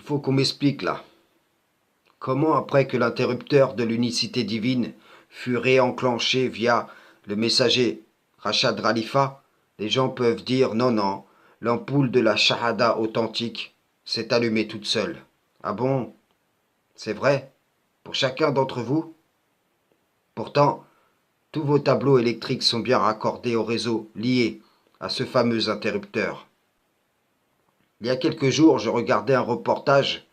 faut qu'on m'explique là. Comment après que l'interrupteur de l'unicité divine fut réenclenché via le messager Rachad Khalifa, les gens peuvent dire non, non, l'ampoule de la Shahada authentique s'est allumée toute seule. Ah bon? C'est vrai? Pour chacun d'entre vous? Pourtant, tous vos tableaux électriques sont bien raccordés au réseau lié à ce fameux interrupteur. Il y a quelques jours, je regardais un reportage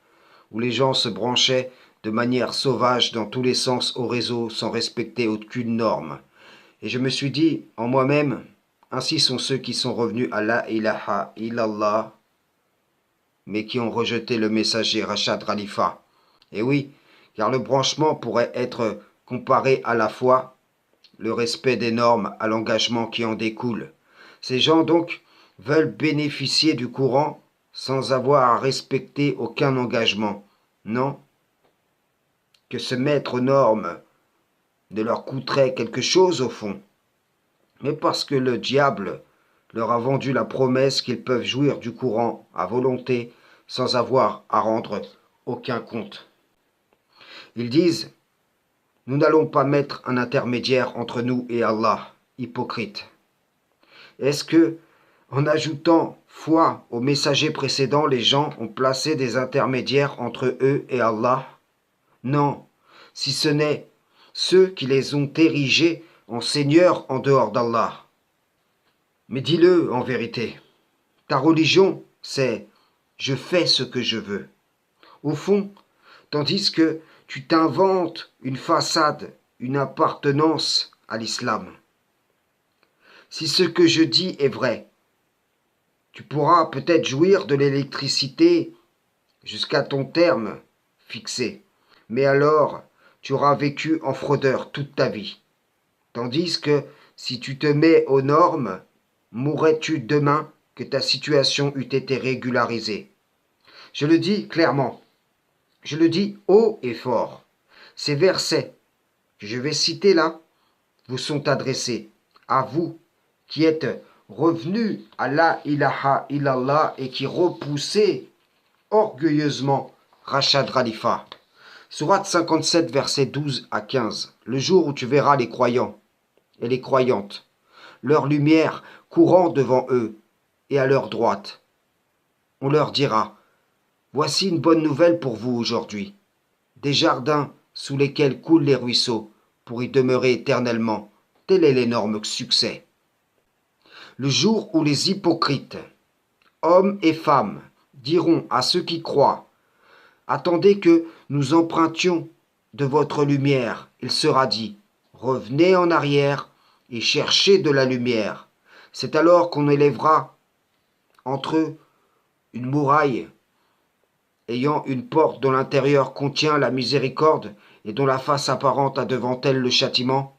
où les gens se branchaient de manière sauvage dans tous les sens au réseau sans respecter aucune norme. Et je me suis dit en moi-même, ainsi sont ceux qui sont revenus à la ilaha illallah, mais qui ont rejeté le messager Rachad Khalifa. Et oui, car le branchement pourrait être comparé à la foi, le respect des normes à l'engagement qui en découle. Ces gens donc veulent bénéficier du courant sans avoir à respecter aucun engagement. Non, que se mettre aux normes ne leur coûterait quelque chose au fond, mais parce que le diable leur a vendu la promesse qu'ils peuvent jouir du courant à volonté sans avoir à rendre aucun compte. Ils disent, nous n'allons pas mettre un intermédiaire entre nous et Allah, hypocrite. Est-ce que, en ajoutant foi aux messagers précédents, les gens ont placé des intermédiaires entre eux et Allah? Non, si ce n'est ceux qui les ont érigés en seigneurs en dehors d'Allah. Mais dis-le en vérité, ta religion, c'est je fais ce que je veux. Au fond, tandis que tu t'inventes une façade, une appartenance à l'islam. Si ce que je dis est vrai, tu pourras peut-être jouir de l'électricité jusqu'à ton terme fixé, mais alors tu auras vécu en fraudeur toute ta vie. Tandis que si tu te mets aux normes, mourrais-tu demain que ta situation eût été régularisée. Je le dis clairement, je le dis haut et fort. Ces versets que je vais citer là vous sont adressés à vous qui êtes revenus à la ilaha illallah et qui repoussez orgueilleusement Rachad Khalifa. Sourate 57, versets 12 à 15. Le jour où tu verras les croyants et les croyantes, leur lumière courant devant eux et à leur droite. On leur dira, voici une bonne nouvelle pour vous aujourd'hui, des jardins sous lesquels coulent les ruisseaux pour y demeurer éternellement. Tel est l'énorme succès. Le jour où les hypocrites, hommes et femmes, diront à ceux qui croient, attendez que nous empruntions de votre lumière, il sera dit, revenez en arrière et cherchez de la lumière. C'est alors qu'on élèvera entre eux une muraille ayant une porte dont l'intérieur contient la miséricorde et dont la face apparente a devant elle le châtiment.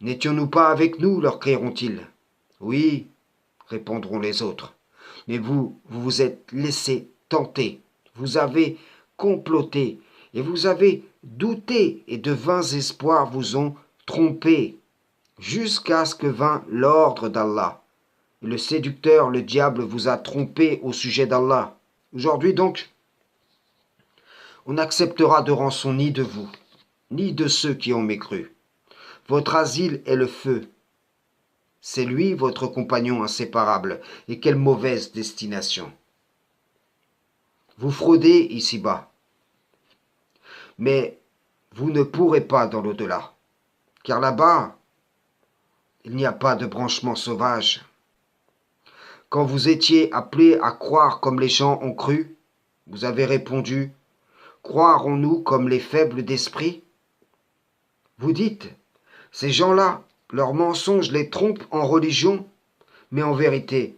N'étions-nous pas avec nous, leur crieront-ils. Oui, répondront les autres. Mais vous vous êtes laissés tenter, vous avez comploté et vous avez douté et de vains espoirs vous ont trompé jusqu'à ce que vint l'ordre d'Allah. Et le séducteur, le diable, vous a trompé au sujet d'Allah. Aujourd'hui donc, on n'acceptera de rançon ni de vous, ni de ceux qui ont mécru. Votre asile est le feu. C'est lui votre compagnon inséparable, et quelle mauvaise destination. Vous fraudez ici-bas, mais vous ne pourrez pas dans l'au-delà, car là-bas, il n'y a pas de branchement sauvage. Quand vous étiez appelés à croire comme les gens ont cru, vous avez répondu, croirons-nous comme les faibles d'esprit? Vous dites, ces gens-là, leurs mensonges les trompent en religion, mais en vérité,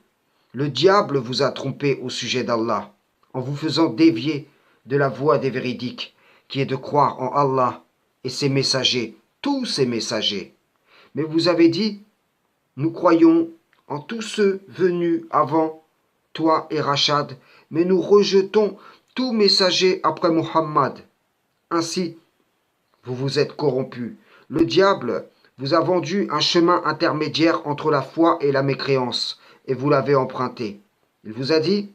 le diable vous a trompé au sujet d'Allah, en vous faisant dévier de la voie des véridiques, qui est de croire en Allah et ses messagers, tous ses messagers. Mais vous avez dit, nous croyons en tous ceux venus avant toi et Rachad, mais nous rejetons tout messager après Muhammad. Ainsi, vous vous êtes corrompus. Le diable vous a vendu un chemin intermédiaire entre la foi et la mécréance, et vous l'avez emprunté. Il vous a dit,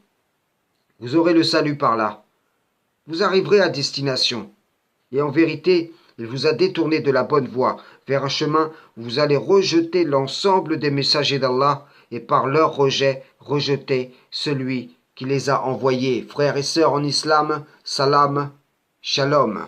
Vous aurez le salut par là. Vous arriverez à destination. Et en vérité, il vous a détourné de la bonne voie vers un chemin où vous allez rejeter l'ensemble des messagers d'Allah et par leur rejet, rejeter celui qui les a envoyés. Frères et sœurs en islam, salam, shalom.